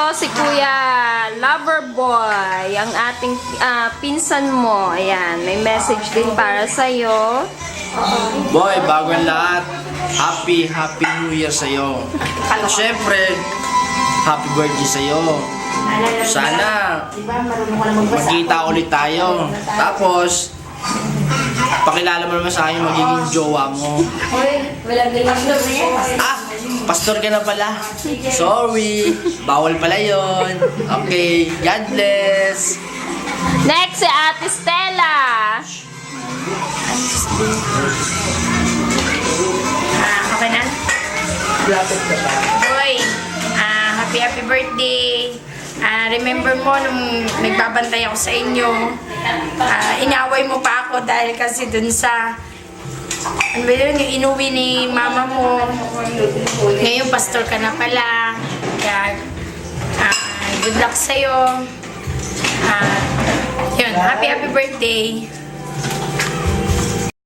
ito si Kuya Loverboy, ang ating pinsan mo. Ayan, may message din para sa'yo. Boy, bago ang lahat, Happy New Year sa'yo. At syempre, Happy birthday sa'yo. Sana magkita ulit tayo. Tapos, pakilala mo naman sa akin yung magiging jowa mo. Ah! Pastor ka na pala. Sorry. Bawal pala yon. Okay. God bless. Next, si Ate Stella. Okay na? Boy, happy birthday. Remember mo nung nagbabantay ako sa inyo, inaway mo pa ako dahil kasi dun sa ano ba yun, yung inuwi ni mama mo. Ngayon, pastor ka na pala. Kaya, good luck sa'yo. Yun, happy birthday.